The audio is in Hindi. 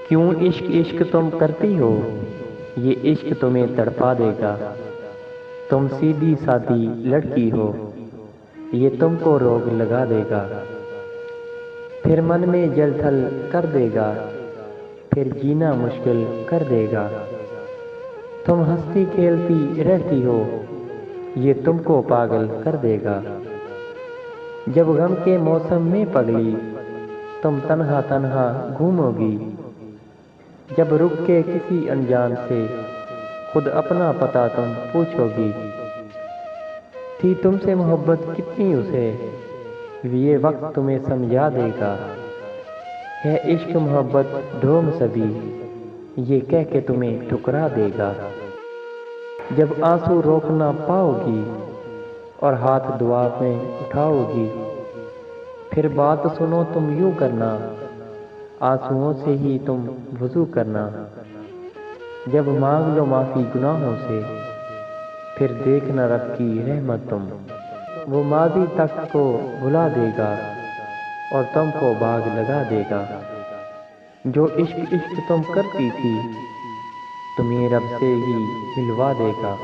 क्यों इश्क इश्क तुम करती हो, ये इश्क तुम्हें तड़पा देगा। तुम सीधी सादी लड़की हो, ये तुमको रोग लगा देगा। फिर मन में जल थल कर देगा, फिर जीना मुश्किल कर देगा। तुम हंसती खेलती रहती हो, ये तुमको पागल कर देगा। जब गम के मौसम में पगली तुम तन्हा तन्हा घूमोगी, जब रुक के किसी अनजान से खुद अपना पता तुम पूछोगी। थी तुमसे मोहब्बत कितनी उसे, ये वक्त तुम्हें समझा देगा। है इश्क मोहब्बत ढोंग सभी, ये कह के तुम्हें ठुकरा देगा। जब आंसू रोक ना पाओगी और हाथ दुआ में उठाओगी, फिर बात सुनो तुम यूं करना, आंसुओं से ही तुम वुज़ू करना। जब मांग लो माफ़ी गुनाहों से, फिर देखना रब की रहमत तुम। वो माजी तक को भुला देगा और तुमको बाग लगा देगा। जो इश्क इश्क तुम करती थी, तुम्हें रब से ही मिलवा देगा।